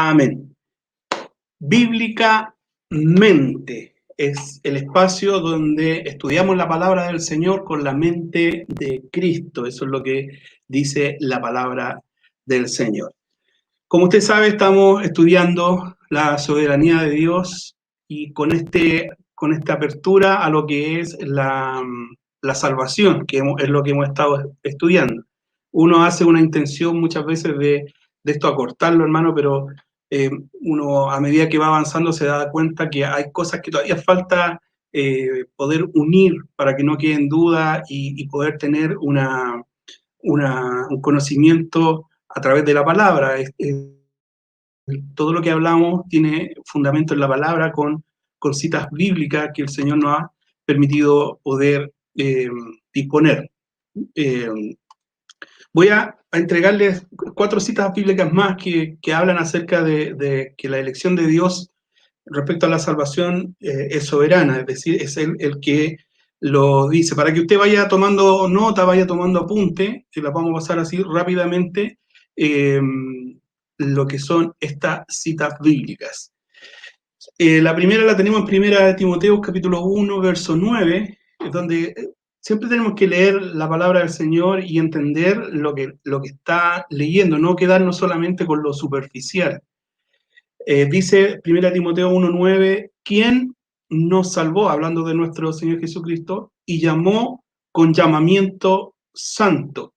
Amén. Bíblicamente es el espacio donde estudiamos la palabra del Señor con la mente de Cristo. Eso es lo que dice la palabra del Señor. Como usted sabe, estamos estudiando la soberanía de Dios y con esta apertura a lo que es la salvación, que es lo que hemos estado estudiando. Uno hace una intención muchas veces de esto acortarlo, hermano, pero uno a medida que va avanzando se da cuenta que hay cosas que todavía falta poder unir para que no quede en duda y poder tener un conocimiento a través de la palabra. Todo lo que hablamos tiene fundamento en la palabra con citas bíblicas que el Señor nos ha permitido poder disponer. Voy a entregarles 4 citas bíblicas más que hablan acerca de que la elección de Dios respecto a la salvación es soberana, es decir, es el que lo dice. Para que usted vaya tomando nota, vaya tomando apunte, que la vamos a pasar así rápidamente, lo que son estas citas bíblicas. La primera la tenemos en 1 Timoteo, capítulo 1, verso 9, donde siempre tenemos que leer la palabra del Señor y entender lo que está leyendo, no quedarnos solamente con lo superficial. Dice 1 Timoteo 1:9, ¿quién nos salvó? Hablando de nuestro Señor Jesucristo, y llamó con llamamiento santo.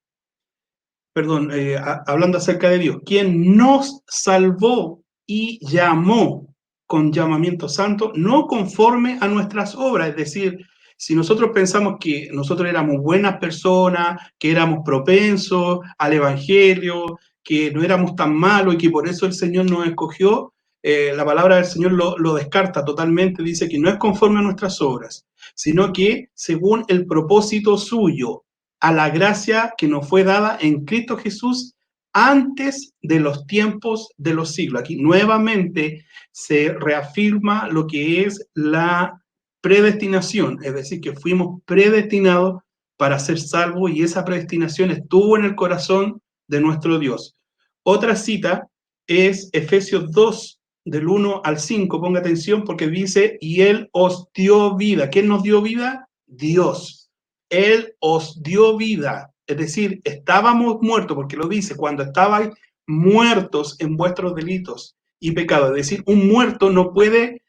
Perdón, hablando acerca de Dios, ¿quién nos salvó y llamó con llamamiento santo, no conforme a nuestras obras? Es decir, si nosotros pensamos que nosotros éramos buenas personas, que éramos propensos al Evangelio, que no éramos tan malos y que por eso el Señor nos escogió, la palabra del Señor lo descarta totalmente, dice que no es conforme a nuestras obras, sino que según el propósito suyo, a la gracia que nos fue dada en Cristo Jesús antes de los tiempos de los siglos. Aquí nuevamente se reafirma lo que es la predestinación, es decir, que fuimos predestinados para ser salvos y esa predestinación estuvo en el corazón de nuestro Dios. Otra cita es Efesios 2, del 1 al 5, ponga atención porque dice, y Él os dio vida. ¿Quién nos dio vida? Dios. Él os dio vida. Es decir, estábamos muertos, porque lo dice, cuando estabais muertos en vuestros delitos y pecados. Es decir, un muerto no puede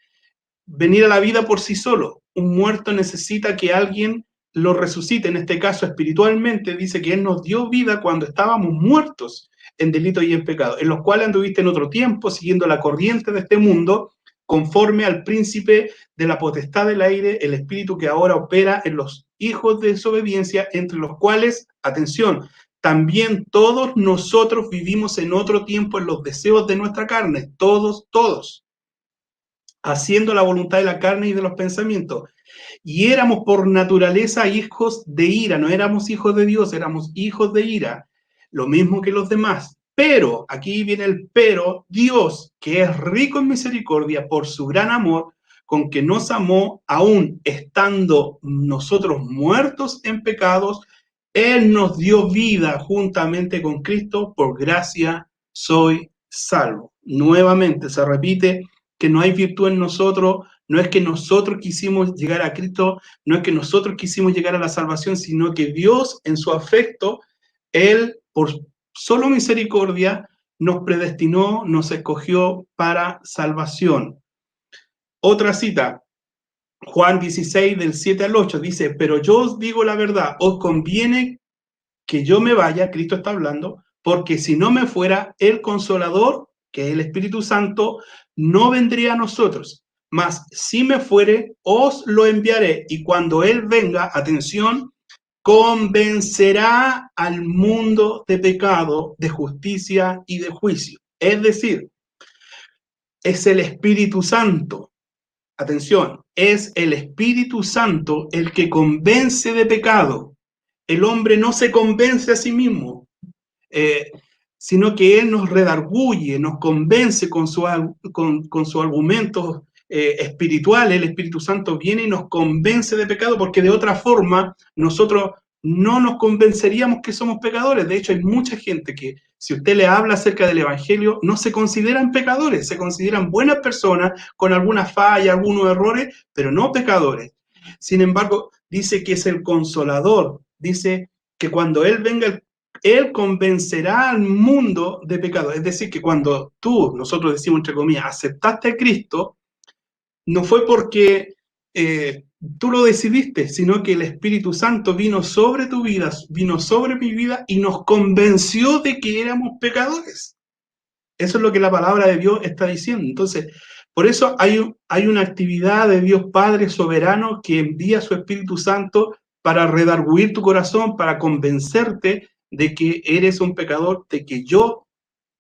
venir a la vida por sí solo. Un muerto necesita que alguien lo resucite. En este caso, espiritualmente, dice que Él nos dio vida cuando estábamos muertos en delitos y en pecado, en los cuales anduviste en otro tiempo, siguiendo la corriente de este mundo, conforme al príncipe de la potestad del aire, el espíritu que ahora opera en los hijos de desobediencia, entre los cuales, atención, también todos nosotros vivimos en otro tiempo en los deseos de nuestra carne, todos, haciendo la voluntad de la carne y de los pensamientos. Y éramos por naturaleza hijos de ira, no éramos hijos de Dios, éramos hijos de ira, lo mismo que los demás. Pero, aquí viene el pero, Dios, que es rico en misericordia por su gran amor, con que nos amó, aún estando nosotros muertos en pecados, Él nos dio vida juntamente con Cristo, por gracia soy salvo. Nuevamente se repite que no hay virtud en nosotros, no es que nosotros quisimos llegar a Cristo, no es que nosotros quisimos llegar a la salvación, sino que Dios en su afecto, Él por solo misericordia nos predestinó, nos escogió para salvación. Otra cita, Juan 16, del 7 al 8, dice, pero yo os digo la verdad, os conviene que yo me vaya, Cristo está hablando, porque si no me fuera, el Consolador, que es el Espíritu Santo, no vendría a nosotros. Mas si me fuere, os lo enviaré. Y cuando Él venga, atención, convencerá al mundo de pecado, de justicia y de juicio. Es decir, es el Espíritu Santo. Atención, es el Espíritu Santo el que convence de pecado. El hombre no se convence a sí mismo, sino que Él nos redarguye, nos convence con sus argumentos espirituales. El Espíritu Santo viene y nos convence de pecado, porque de otra forma nosotros no nos convenceríamos que somos pecadores. De hecho, hay mucha gente que si usted le habla acerca del Evangelio, no se consideran pecadores, se consideran buenas personas con alguna falla, algunos errores, pero no pecadores. Sin embargo, dice que es el consolador, dice que cuando Él venga, Él convencerá al mundo de pecado. Es decir, que cuando tú, nosotros decimos entre comillas, aceptaste a Cristo, no fue porque tú lo decidiste, sino que el Espíritu Santo vino sobre tu vida, vino sobre mi vida y nos convenció de que éramos pecadores. Eso es lo que la palabra de Dios está diciendo. Entonces, por eso hay una actividad de Dios Padre soberano que envía su Espíritu Santo para redarguir tu corazón, para convencerte de que eres un pecador, de que yo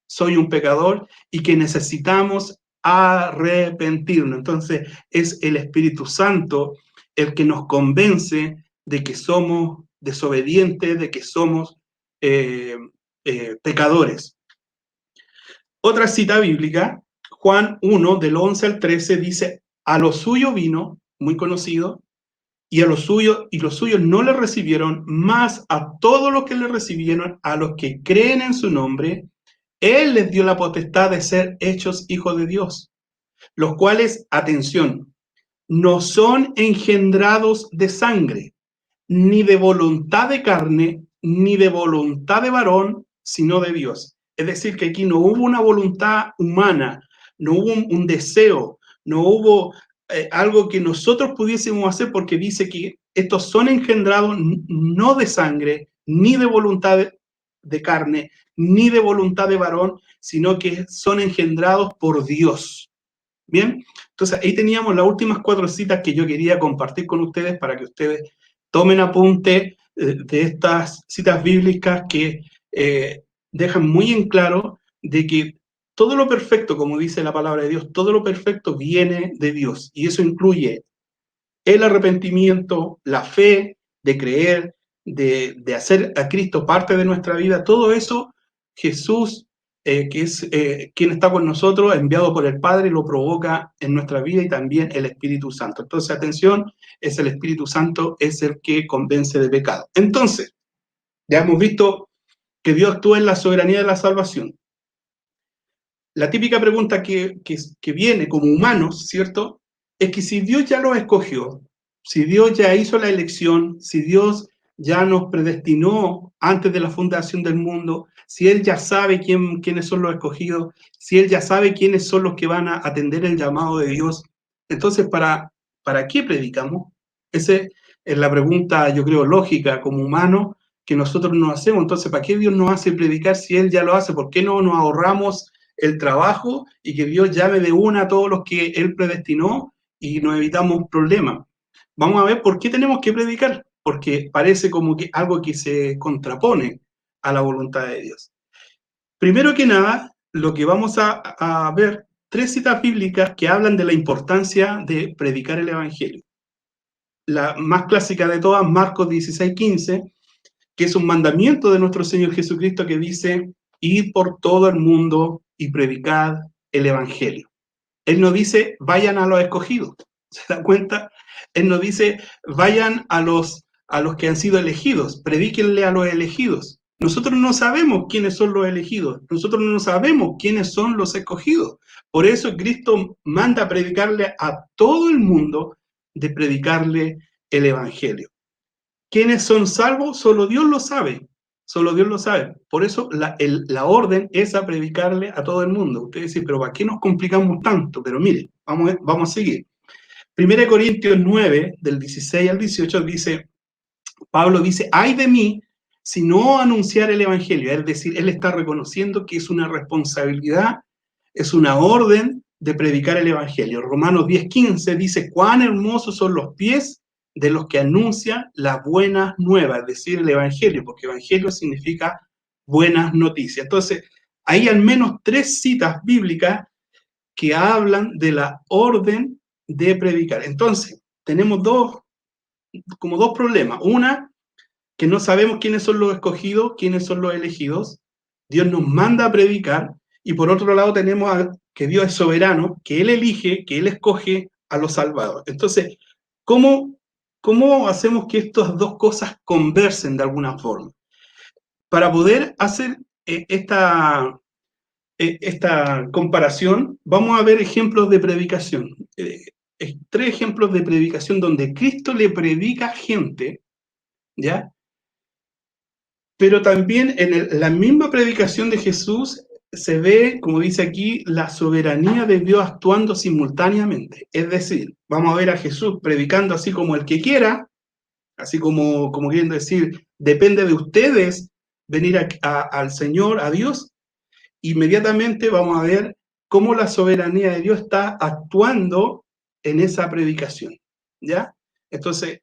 soy un pecador y que necesitamos arrepentirnos. Entonces, es el Espíritu Santo el que nos convence de que somos desobedientes, de que somos pecadores. Otra cita bíblica, Juan 1, del 11 al 13, dice, a lo suyo vino, muy conocido, y los suyos no le recibieron, más a todos los que le recibieron, a los que creen en su nombre, Él les dio la potestad de ser hechos hijos de Dios, los cuales, atención, no son engendrados de sangre, ni de voluntad de carne, ni de voluntad de varón, sino de Dios. Es decir, que aquí no hubo una voluntad humana, no hubo un deseo, no hubo algo que nosotros pudiésemos hacer, porque dice que estos son engendrados no de sangre, ni de voluntad de carne, ni de voluntad de varón, sino que son engendrados por Dios. Bien, entonces ahí teníamos las últimas 4 citas que yo quería compartir con ustedes para que ustedes tomen apunte de estas citas bíblicas que dejan muy en claro de que todo lo perfecto, como dice la palabra de Dios, todo lo perfecto viene de Dios, y eso incluye el arrepentimiento, la fe, de creer, de hacer a Cristo parte de nuestra vida. Todo eso Jesús, que es quien está con nosotros, enviado por el Padre, lo provoca en nuestra vida, y también el Espíritu Santo. Entonces, atención, es el Espíritu Santo, es el que convence de pecado. Entonces, ya hemos visto que Dios actúa en la soberanía de la salvación. La típica pregunta que viene como humanos, ¿cierto? Es que si Dios ya los escogió, si Dios ya hizo la elección, si Dios ya nos predestinó antes de la fundación del mundo, si Él ya sabe quiénes son los escogidos, si Él ya sabe quiénes son los que van a atender el llamado de Dios, entonces, ¿para qué predicamos? Esa es la pregunta, yo creo, lógica como humano que nosotros nos hacemos. Entonces, ¿para qué Dios nos hace predicar si Él ya lo hace? ¿Por qué no nos ahorramos el trabajo y que Dios llame de una a todos los que Él predestinó y nos evitamos problemas? Vamos a ver por qué tenemos que predicar, porque parece como que algo que se contrapone a la voluntad de Dios. Primero que nada, lo que vamos a ver, 3 citas bíblicas que hablan de la importancia de predicar el Evangelio. La más clásica de todas, Marcos 16:15, que es un mandamiento de nuestro Señor Jesucristo que dice, id por todo el mundo y predicad el Evangelio. Él no dice, vayan a los escogidos, ¿se dan cuenta? Él no dice, vayan a los que han sido elegidos, predíquenle a los elegidos. Nosotros no sabemos quiénes son los elegidos, nosotros no sabemos quiénes son los escogidos. Por eso Cristo manda a predicarle a todo el mundo, de predicarle el Evangelio. ¿Quiénes son salvos? Solo Dios lo sabe. Solo Dios lo sabe. Por eso la orden es a predicarle a todo el mundo. Ustedes dicen, pero ¿para qué nos complicamos tanto? Pero mire, vamos a seguir. 1 Corintios 9, del 16 al 18, Pablo dice, ay de mí si no anunciar el Evangelio. Es decir, él está reconociendo que es una responsabilidad, es una orden de predicar el Evangelio. Romanos 10:15 dice, cuán hermosos son los pies de los que anuncian las buenas nuevas, es decir, el Evangelio, porque Evangelio significa buenas noticias. Entonces, hay al menos 3 citas bíblicas que hablan de la orden de predicar. Entonces, tenemos dos problemas. Una, que no sabemos quiénes son los escogidos, quiénes son los elegidos. Dios nos manda a predicar, y por otro lado tenemos que Dios es soberano, que Él elige, que Él escoge a los salvados. Entonces, ¿cómo hacemos que estas dos cosas conversen de alguna forma? Para poder hacer esta comparación, vamos a ver ejemplos de predicación. 3 ejemplos de predicación donde Cristo le predica a gente, ¿ya? Pero también en la misma predicación de Jesús se ve, como dice aquí, la soberanía de Dios actuando simultáneamente. Es decir, vamos a ver a Jesús predicando así como el que quiera, así como queriendo decir, depende de ustedes venir al Señor, a Dios. Inmediatamente vamos a ver cómo la soberanía de Dios está actuando en esa predicación, ¿ya? Entonces,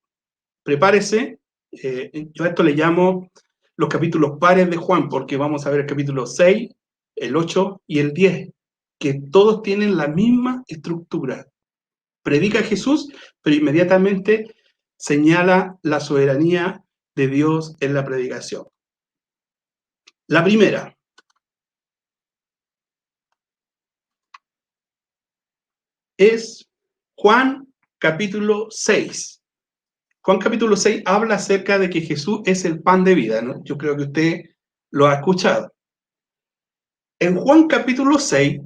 prepárese, yo a esto le llamo los capítulos pares de Juan, porque vamos a ver el capítulo 6, el 8 y el 10, que todos tienen la misma estructura. Predica a Jesús, pero inmediatamente señala la soberanía de Dios en la predicación. La primera es Juan capítulo 6. Juan capítulo 6 habla acerca de que Jesús es el pan de vida, ¿no? Yo creo que usted lo ha escuchado. En Juan capítulo 6,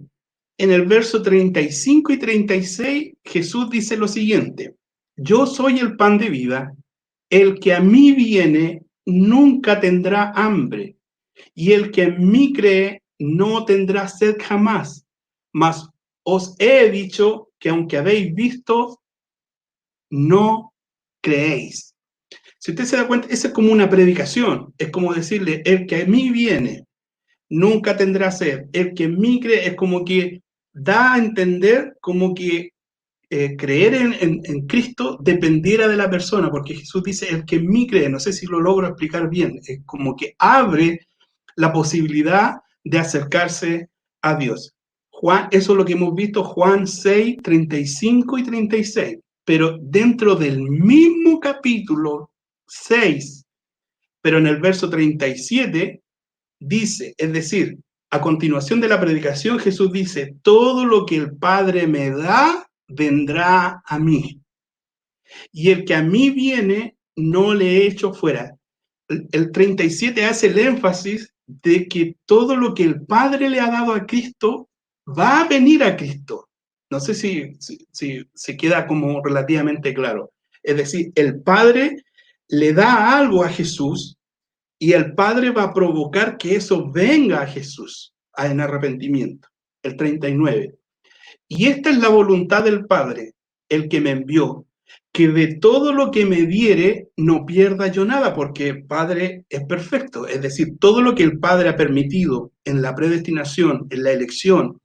en el verso 35 y 36, Jesús dice lo siguiente: yo soy el pan de vida, el que a mí viene nunca tendrá hambre, y el que en mí cree no tendrá sed jamás. Mas os he dicho que aunque habéis visto, no creéis. Si usted se da cuenta, esa es como una predicación, es como decirle, el que a mí viene nunca tendrá sed, el que en mí cree, es como que da a entender como que creer en Cristo dependiera de la persona, porque Jesús dice, el que en mí cree, no sé si lo logro explicar bien, es como que abre la posibilidad de acercarse a Dios. Juan, eso es lo que hemos visto, Juan 6, 35 y 36, pero dentro del mismo capítulo 6, pero en el verso 37, dice, es decir, a continuación de la predicación, Jesús dice, todo lo que el Padre me da, vendrá a mí. Y el que a mí viene, no le echo fuera. El 37 hace el énfasis de que todo lo que el Padre le ha dado a Cristo, va a venir a Cristo. No sé si se queda como relativamente claro. Es decir, el Padre le da algo a Jesús, y el Padre va a provocar que eso venga a Jesús en arrepentimiento. El 39. Y esta es la voluntad del Padre, el que me envió, que de todo lo que me diere no pierda yo nada, porque el Padre es perfecto. Es decir, todo lo que el Padre ha permitido en la predestinación, en la elección,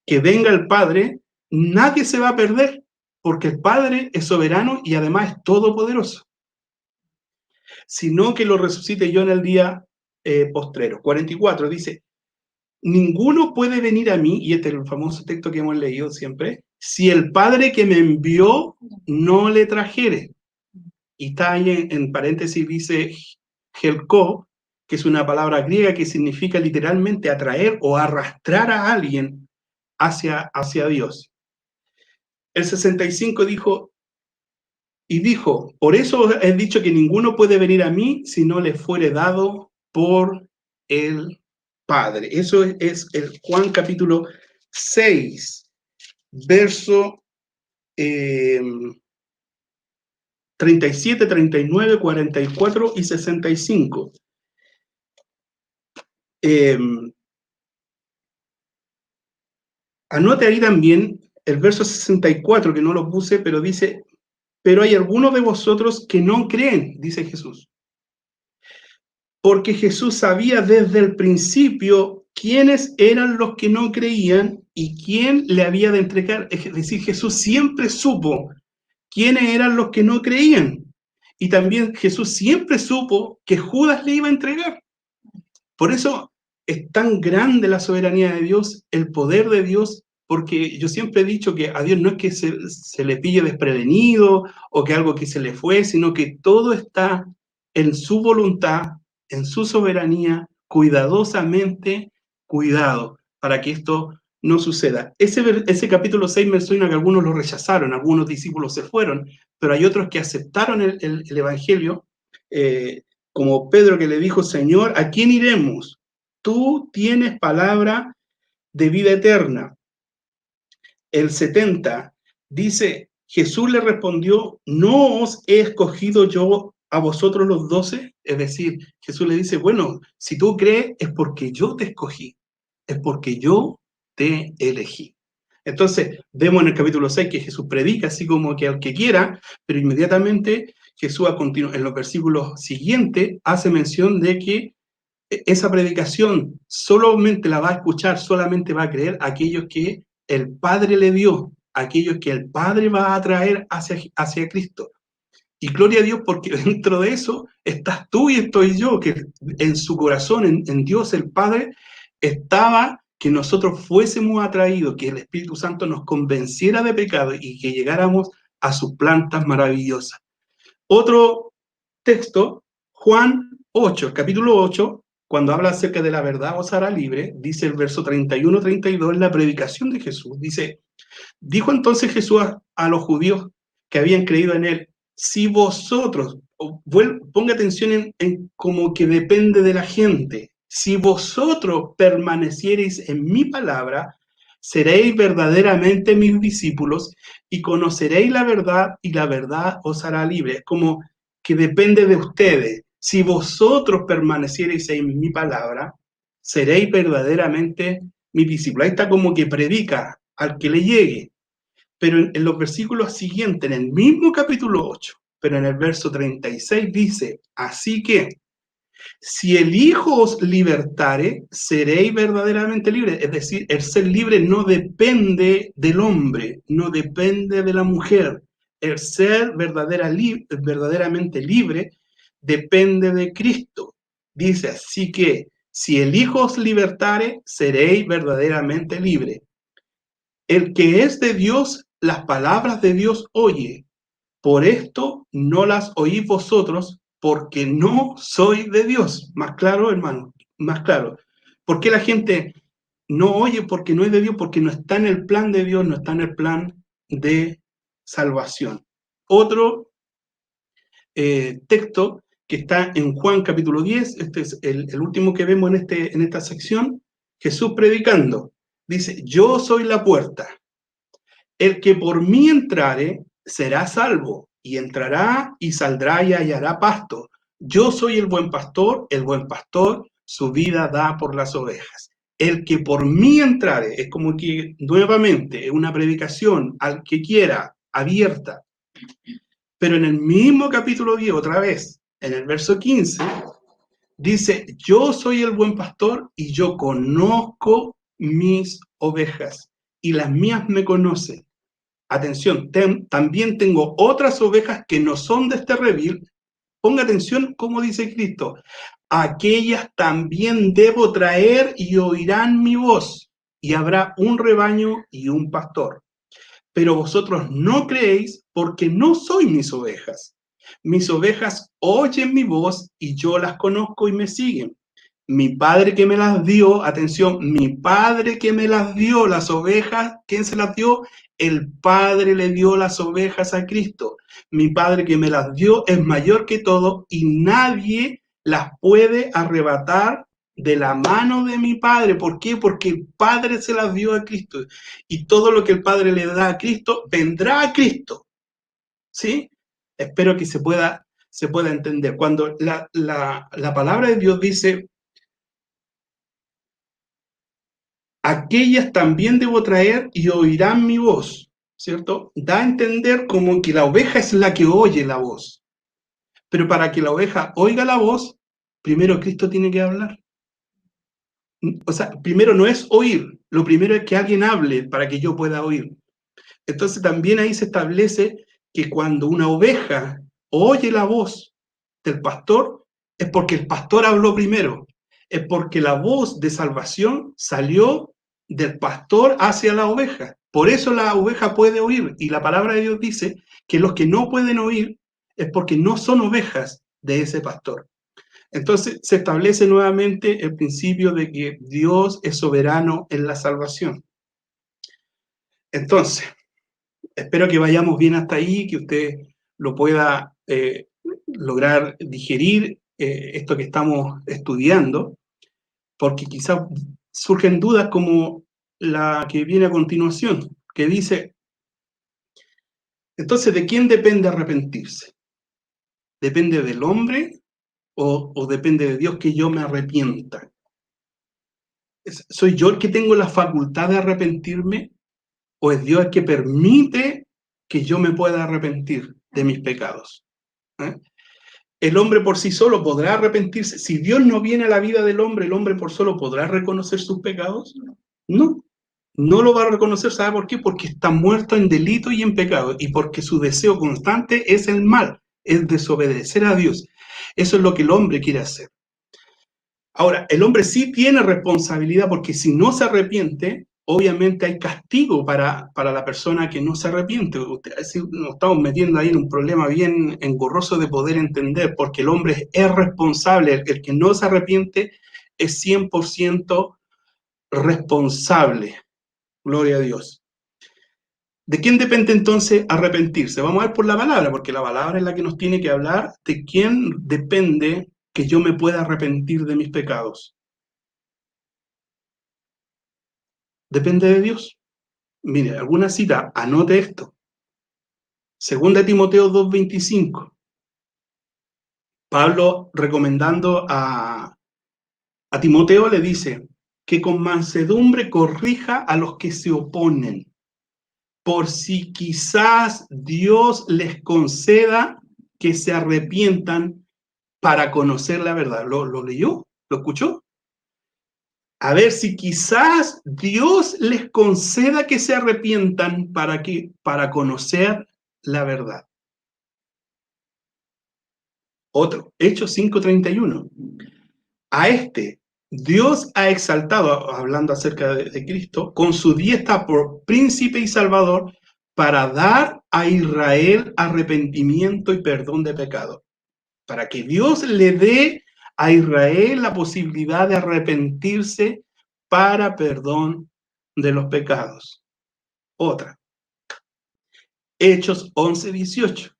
que venga el Padre, nadie se va a perder, porque el Padre es soberano y además es todopoderoso, sino que lo resucite yo en el día postrero. 44 dice, ninguno puede venir a mí, y este es el famoso texto que hemos leído siempre, si el Padre que me envió no le trajere. Y está ahí en paréntesis, dice helko, que es una palabra griega que significa literalmente atraer o arrastrar a alguien hacia Dios. El 65 dijo, por eso he dicho que ninguno puede venir a mí si no le fuere dado por el Padre. Eso es el Juan capítulo 6, verso 37, 39, 44 y 65. Anote ahí también el verso 64, que no lo puse, pero dice, pero hay algunos de vosotros que no creen, dice Jesús. Porque Jesús sabía desde el principio quiénes eran los que no creían y quién le había de entregar. Es decir, Jesús siempre supo quiénes eran los que no creían. Y también Jesús siempre supo que Judas le iba a entregar. Por eso es tan grande la soberanía de Dios, el poder de Dios, porque yo siempre he dicho que a Dios no es que se le pille desprevenido o que algo que se le fue, sino que todo está en su voluntad, en su soberanía, cuidadosamente cuidado para que esto no suceda. Ese capítulo 6 me suena que algunos lo rechazaron, algunos discípulos se fueron, pero hay otros que aceptaron el Evangelio, como Pedro, que le dijo, Señor, ¿a quién iremos? tú tienes palabra de vida eterna. El 70 dice, Jesús le respondió, ¿no os he escogido yo a vosotros los 12? Es decir, Jesús le dice, bueno, si tú crees es porque yo te escogí, es porque yo te elegí. Entonces, vemos en el capítulo 6 que Jesús predica así como que al que quiera, pero inmediatamente Jesús en los versículos siguientes hace mención de que esa predicación solamente la va a escuchar, solamente va a creer aquellos que el Padre le dio, aquellos que el Padre va a traer hacia Cristo. Y gloria a Dios porque dentro de eso estás tú y estoy yo, que en su corazón, en Dios el Padre, estaba que nosotros fuésemos atraídos, que el Espíritu Santo nos convenciera de pecado y que llegáramos a sus plantas maravillosas. Otro texto, Juan 8, capítulo 8, cuando habla acerca de la verdad os hará libre, dice el verso 31-32, en la predicación de Jesús, dice, dijo entonces Jesús a los judíos que habían creído en él, si vosotros, ponga atención en como que depende de la gente, si vosotros permaneciereis en mi palabra, seréis verdaderamente mis discípulos y conoceréis la verdad y la verdad os hará libre. Es como que depende de ustedes. Si vosotros permaneciereis en mi palabra, seréis verdaderamente mis discípulos. Ahí está como que predica al que le llegue. Pero en los versículos siguientes, en el mismo capítulo 8, pero en el verso 36 dice, así que si el Hijo os libertare, seréis verdaderamente libres. Es decir, el ser libre no depende del hombre, no depende de la mujer. El ser verdaderamente libre depende de Cristo. Dice, así que si el Hijo os libertare, seréis verdaderamente libres. El que es de Dios, las palabras de Dios oye. Por esto no las oís vosotros, porque no soy de Dios. Más claro, hermano, más claro. ¿Por qué la gente no oye? Porque no es de Dios, porque no está en el plan de Dios, no está en el plan de salvación. Otro texto que está en Juan capítulo 10, este es el último que vemos en esta sección, Jesús predicando. Dice, yo soy la puerta. El que por mí entrare será salvo, y entrará y saldrá y hallará pasto. Yo soy el buen pastor su vida da por las ovejas. El que por mí entrare, es como que nuevamente es una predicación al que quiera, abierta. Pero en el mismo capítulo 10, otra vez, en el verso 15, dice, yo soy el buen pastor y yo conozco mis ovejas y las mías me conocen. Atención, también tengo otras ovejas que no son de este redil. Ponga atención cómo dice Cristo. Aquellas también debo traer y oirán mi voz, y habrá un rebaño y un pastor. Pero vosotros no creéis porque no soy mis ovejas. Mis ovejas oyen mi voz y yo las conozco y me siguen. Mi padre que me las dio, atención, mi padre que me las dio, las ovejas, ¿quién se las dio? El Padre le dio las ovejas a Cristo. Mi Padre que me las dio es mayor que todo y nadie las puede arrebatar de la mano de mi Padre. ¿Por qué? Porque el Padre se las dio a Cristo. Y todo lo que el Padre le da a Cristo, vendrá a Cristo. ¿Sí? Espero que se pueda entender. Cuando la palabra de Dios dice, aquellas también debo traer y oirán mi voz, ¿cierto? Da a entender como que la oveja es la que oye la voz. Pero para que la oveja oiga la voz, primero Cristo tiene que hablar. O sea, primero no es oír, lo primero es que alguien hable para que yo pueda oír. Entonces también ahí se establece que cuando una oveja oye la voz del pastor, es porque el pastor habló primero, es porque la voz de salvación salió del pastor hacia la oveja. Por eso la oveja puede oír, y la palabra de Dios dice que los que no pueden oír es porque no son ovejas de ese pastor. Entonces se establece nuevamente el principio de que Dios es soberano en la salvación. Entonces, espero que vayamos bien hasta ahí, que usted lo pueda lograr digerir esto que estamos estudiando. porque quizás surgen dudas como la que viene a continuación, que dice, entonces, ¿de quién depende arrepentirse? ¿Depende del hombre o depende de Dios que yo me arrepienta? ¿Soy yo el que tengo la facultad de arrepentirme o es Dios el que permite que yo me pueda arrepentir de mis pecados? ¿Eh? ¿El hombre por sí solo podrá arrepentirse? Si Dios no viene a la vida del hombre, ¿el hombre por solo podrá reconocer sus pecados? No, no lo va a reconocer. ¿Sabe por qué? Porque está muerto en delito y en pecado y porque su deseo constante es el mal, es desobedecer a Dios. Eso es lo que el hombre quiere hacer. Ahora, el hombre sí tiene responsabilidad porque si no se arrepiente, obviamente hay castigo para la persona que no se arrepiente. Nos estamos metiendo ahí en un problema bien engorroso de poder entender, porque el hombre es responsable, el que no se arrepiente es 100% responsable. Gloria a Dios. ¿De quién depende entonces arrepentirse? Vamos a ver por la palabra, porque la palabra es la que nos tiene que hablar de quién depende que yo me pueda arrepentir de mis pecados. Depende de Dios. Mire, alguna cita, anote esto. Segunda Timoteo 2:25. Pablo, recomendando a Timoteo, le dice que con mansedumbre corrija a los que se oponen, por si quizás Dios les conceda que se arrepientan para conocer la verdad. ¿Lo leyó? ¿Lo escuchó? A ver si quizás Dios les conceda que se arrepientan para conocer la verdad. Otro, Hechos 5:31. A este Dios ha exaltado, hablando acerca de Cristo, con su diestra por príncipe y salvador para dar a Israel arrepentimiento y perdón de pecado. Para que Dios le dé a Israel la posibilidad de arrepentirse para perdón de los pecados. Otra, Hechos 11:18.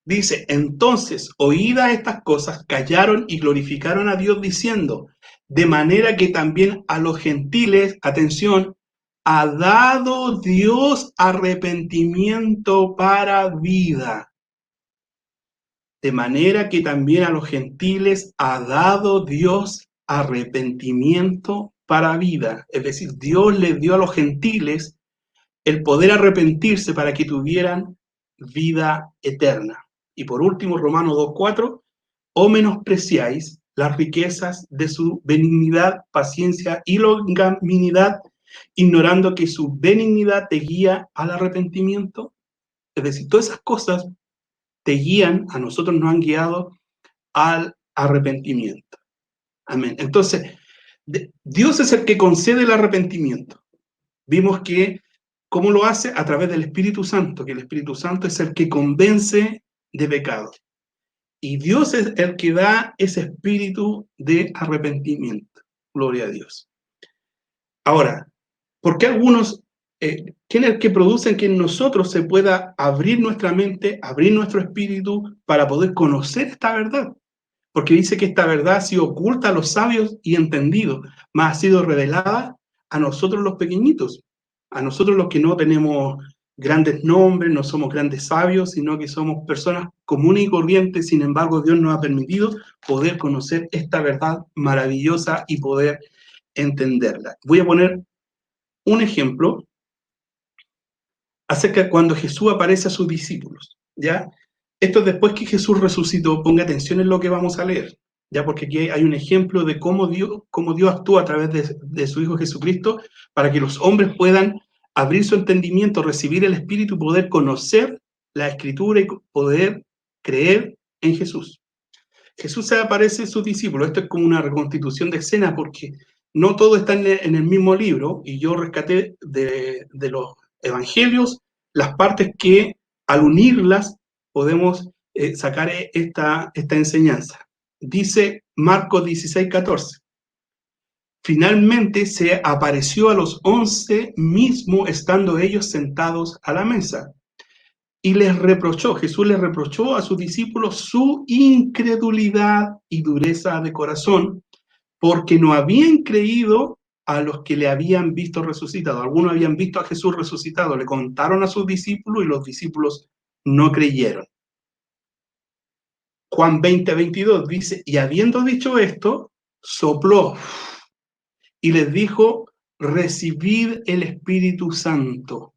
Dice, entonces, oídas estas cosas, callaron y glorificaron a Dios diciendo, de manera que también a los gentiles, atención, ha dado Dios arrepentimiento para vida. De manera que también a los gentiles ha dado Dios arrepentimiento para vida. Es decir, Dios les dio a los gentiles el poder arrepentirse para que tuvieran vida eterna. Y por último, Romanos 2:4, o menospreciáis las riquezas de su benignidad, paciencia y longanimidad, ignorando que su benignidad te guía al arrepentimiento. Es decir, todas esas cosas te guían, a nosotros nos han guiado al arrepentimiento. Amén. Entonces, Dios es el que concede el arrepentimiento. Vimos que, ¿cómo lo hace? A través del Espíritu Santo, que el Espíritu Santo es el que convence de pecado. Y Dios es el que da ese espíritu de arrepentimiento. Gloria a Dios. Ahora, ¿por qué algunos, quién es el que produce que en nosotros se pueda abrir nuestra mente, abrir nuestro espíritu para poder conocer esta verdad? Porque dice que esta verdad ha sido oculta a los sabios y entendidos, mas ha sido revelada a nosotros los pequeñitos, a nosotros los que no tenemos grandes nombres, no somos grandes sabios, sino que somos personas comunes y corrientes. Sin embargo, Dios nos ha permitido poder conocer esta verdad maravillosa y poder entenderla. Voy a poner un ejemplo acerca de cuando Jesús aparece a sus discípulos, ¿ya? Esto es después que Jesús resucitó. Ponga atención en lo que vamos a leer, ¿ya? Porque aquí hay un ejemplo de cómo Dios actúa a través de su Hijo Jesucristo para que los hombres puedan abrir su entendimiento, recibir el Espíritu y poder conocer la Escritura y poder creer en Jesús. Jesús se aparece a sus discípulos. Esto es como una reconstitución de escena porque no todo está en el mismo libro y yo rescaté de los evangelios las partes que al unirlas podemos sacar esta enseñanza. Dice Marcos 16:14. Finalmente se apareció a los 11 mismo estando ellos sentados a la mesa. Y Jesús les reprochó a sus discípulos su incredulidad y dureza de corazón, porque no habían creído a los que le habían visto resucitado. Algunos habían visto a Jesús resucitado, le contaron a sus discípulos y los discípulos no creyeron. Juan 20:22 dice, y habiendo dicho esto, sopló y les dijo, recibid el Espíritu Santo.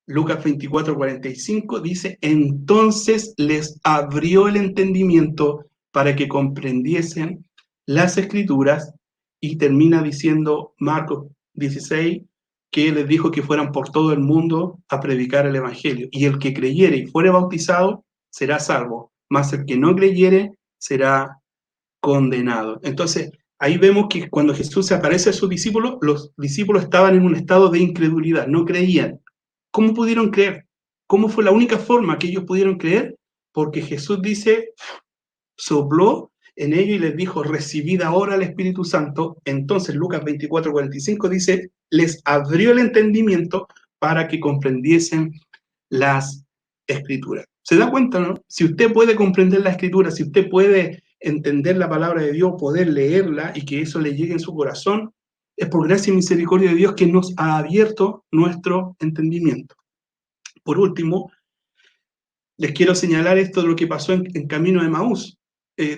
Lucas 24:45 dice, entonces les abrió el entendimiento para que comprendiesen las Escrituras, y termina diciendo Marcos 16, que les dijo que fueran por todo el mundo a predicar el Evangelio, y el que creyere y fuere bautizado será salvo, mas el que no creyere será condenado. Entonces, ahí vemos que cuando Jesús se aparece a sus discípulos, los discípulos estaban en un estado de incredulidad, no creían. ¿Cómo pudieron creer? ¿Cómo fue la única forma que ellos pudieron creer? Porque Jesús dice, sopló en ellos y les dijo, recibid ahora el Espíritu Santo. Entonces Lucas 24:45 dice, les abrió el entendimiento para que comprendiesen las Escrituras. ¿Se da cuenta, no? Si usted puede comprender la Escritura, si usted puede entender la palabra de Dios, poder leerla y que eso le llegue en su corazón, es por gracia y misericordia de Dios que nos ha abierto nuestro entendimiento. Por último, les quiero señalar esto de lo que pasó en camino de Emaús.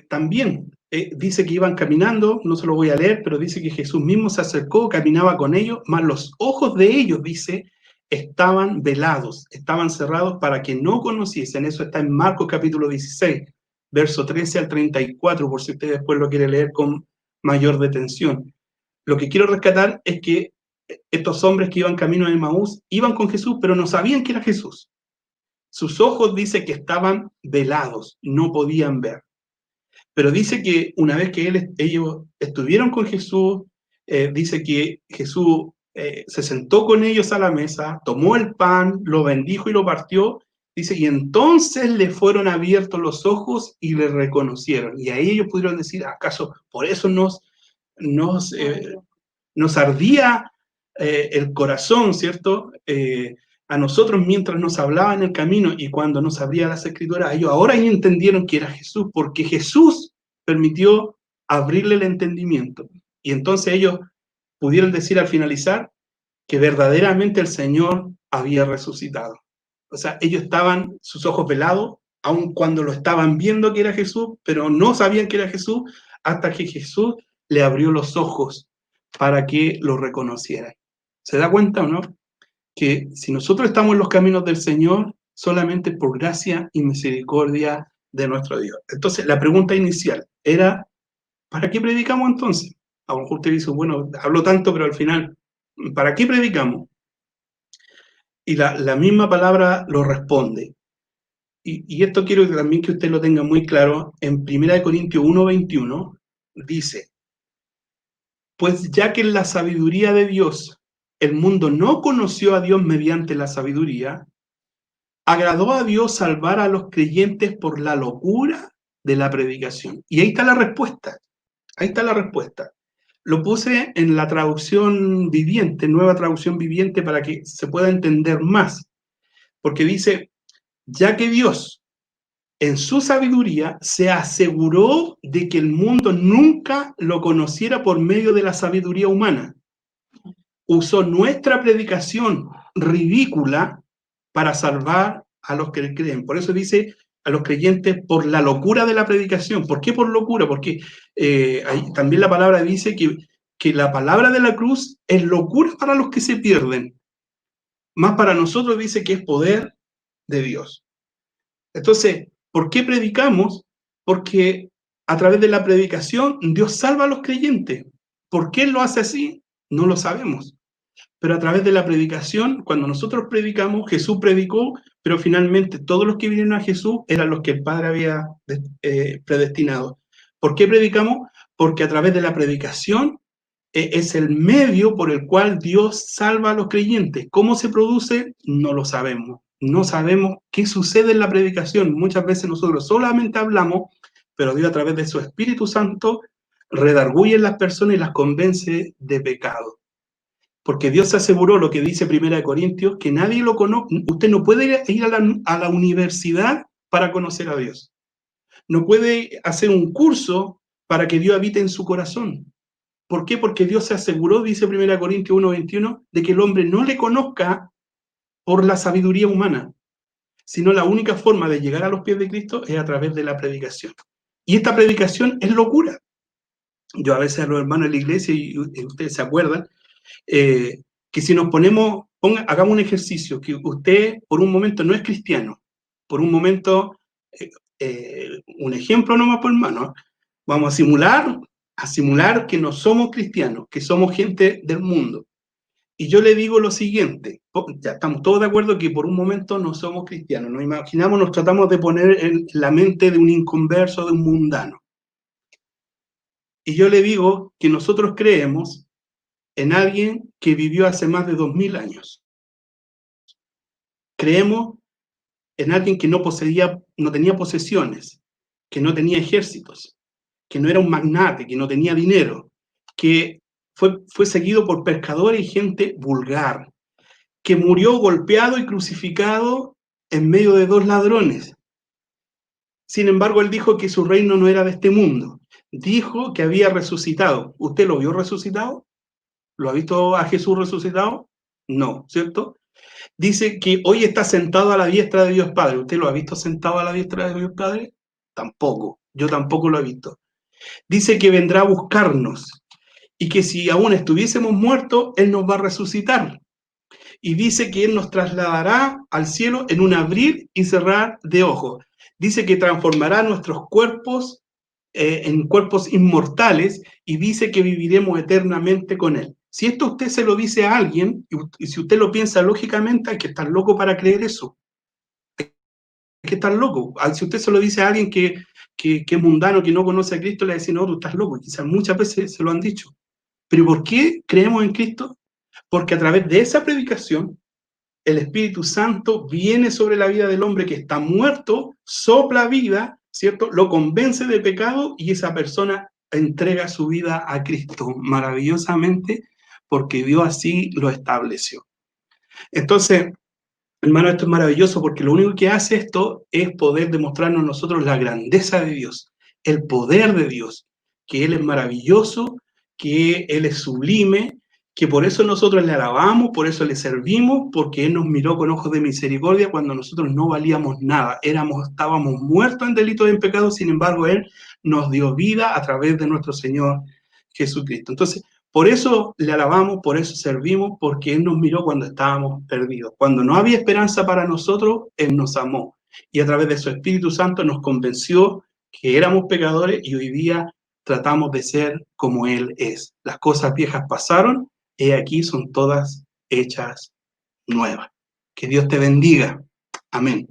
También dice que iban caminando, no se lo voy a leer, pero dice que Jesús mismo se acercó, caminaba con ellos, mas los ojos de ellos, dice, estaban velados, estaban cerrados para que no conociesen. Eso está en Marcos capítulo 16, verso 13 al 34, por si usted después lo quiere leer con mayor detención. Lo que quiero rescatar es que estos hombres que iban camino de Emaús iban con Jesús, pero no sabían que era Jesús. Sus ojos dice que estaban velados, no podían ver. Pero dice que una vez que ellos estuvieron con Jesús, dice que Jesús se sentó con ellos a la mesa, tomó el pan, lo bendijo y lo partió. Dice, y entonces le fueron abiertos los ojos y le reconocieron. Y ahí ellos pudieron decir, ¿acaso por eso nos ardía el corazón, ¿cierto? A nosotros mientras nos hablaba en el camino y cuando nos abría las Escrituras, ellos ahora entendieron que era Jesús, porque Jesús permitió abrirle el entendimiento. Y entonces ellos pudieron decir al finalizar que verdaderamente el Señor había resucitado. O sea, ellos estaban, sus ojos velados, aun cuando lo estaban viendo que era Jesús, pero no sabían que era Jesús, hasta que Jesús le abrió los ojos para que lo reconocieran. ¿Se da cuenta o no? Que si nosotros estamos en los caminos del Señor, solamente por gracia y misericordia de nuestro Dios. Entonces, la pregunta inicial era, ¿para qué predicamos entonces? A lo mejor usted dice, bueno, hablo tanto, pero al final, ¿para qué predicamos? Y la misma palabra lo responde. Y esto quiero que también que usted lo tenga muy claro. En 1 Corintios 1:21 dice, pues ya que en la sabiduría de Dios el mundo no conoció a Dios mediante la sabiduría, agradó a Dios salvar a los creyentes por la locura de la predicación. Y ahí está la respuesta. Ahí está la respuesta. Lo puse en la traducción viviente, nueva traducción viviente, para que se pueda entender más. Porque dice, ya que Dios, en su sabiduría, se aseguró de que el mundo nunca lo conociera por medio de la sabiduría humana, usó nuestra predicación ridícula para salvar a los que creen. Por eso dice a los creyentes por la locura de la predicación. ¿Por qué por locura? Porque también la palabra dice que la palabra de la cruz es locura para los que se pierden. Más para nosotros dice que es poder de Dios. Entonces, ¿por qué predicamos? Porque a través de la predicación Dios salva a los creyentes. ¿Por qué lo hace así? No lo sabemos. Pero a través de la predicación, cuando nosotros predicamos, Jesús predicó, pero finalmente todos los que vinieron a Jesús eran los que el Padre había predestinado. ¿Por qué predicamos? Porque a través de la predicación es el medio por el cual Dios salva a los creyentes. ¿Cómo se produce? No lo sabemos. No sabemos qué sucede en la predicación. Muchas veces nosotros solamente hablamos, pero Dios a través de su Espíritu Santo redarguye en las personas y las convence de pecado. Porque Dios aseguró lo que dice 1 Corintios, que nadie lo conoce. Usted no puede ir a la universidad para conocer a Dios. No puede hacer un curso para que Dios habite en su corazón. ¿Por qué? Porque Dios se aseguró, dice 1 Corintios 1:21, de que el hombre no le conozca por la sabiduría humana, sino la única forma de llegar a los pies de Cristo es a través de la predicación. Y esta predicación es locura. Yo a veces a los hermanos de la iglesia, y ustedes se acuerdan, que si nos ponemos, hagamos un ejercicio, que usted por un momento no es cristiano, por un momento, un ejemplo nomás por hermano, vamos a simular que no somos cristianos, que somos gente del mundo. Y yo le digo lo siguiente, ya estamos todos de acuerdo que por un momento no somos cristianos, nos imaginamos, nos tratamos de poner en la mente de un inconverso, de un mundano. Y yo le digo que nosotros creemos en alguien que vivió hace más de 2000 años. Creemos en alguien que no tenía posesiones, que no tenía ejércitos, que no era un magnate, que no tenía dinero, que fue seguido por pescadores y gente vulgar, que murió golpeado y crucificado en medio de 2 ladrones. Sin embargo, él dijo que su reino no era de este mundo. Dijo que había resucitado. ¿Usted lo vio resucitado? ¿Lo ha visto a Jesús resucitado? No, ¿cierto? Dice que hoy está sentado a la diestra de Dios Padre. ¿Usted lo ha visto sentado a la diestra de Dios Padre? Tampoco. Yo tampoco lo he visto. Dice que vendrá a buscarnos y que si aún estuviésemos muertos, Él nos va a resucitar. Y dice que Él nos trasladará al cielo en un abrir y cerrar de ojos. Dice que transformará nuestros cuerpos en cuerpos inmortales y dice que viviremos eternamente con Él. Si esto usted se lo dice a alguien, y si usted lo piensa lógicamente, hay que estar loco para creer eso. Hay que estar loco. Si usted se lo dice a alguien que es mundano, que no conoce a Cristo, le va a decir, no, tú estás loco. Y quizás muchas veces se lo han dicho. Pero ¿por qué creemos en Cristo? Porque a través de esa predicación, el Espíritu Santo viene sobre la vida del hombre que está muerto, sopla vida, ¿cierto? Lo convence de pecado y esa persona entrega su vida a Cristo maravillosamente porque Dios así lo estableció. Entonces, hermano, esto es maravilloso porque lo único que hace esto es poder demostrarnos a nosotros la grandeza de Dios, el poder de Dios, que Él es maravilloso, que Él es sublime, que por eso nosotros le alabamos, por eso le servimos, porque Él nos miró con ojos de misericordia cuando nosotros no valíamos nada, estábamos muertos en delitos y en pecados, sin embargo Él nos dio vida a través de nuestro Señor Jesucristo. Entonces, por eso le alabamos, por eso servimos, porque Él nos miró cuando estábamos perdidos. Cuando no había esperanza para nosotros, Él nos amó. Y a través de su Espíritu Santo nos convenció que éramos pecadores y hoy día tratamos de ser como Él es. Las cosas viejas pasaron, y aquí son todas hechas nuevas. Que Dios te bendiga. Amén.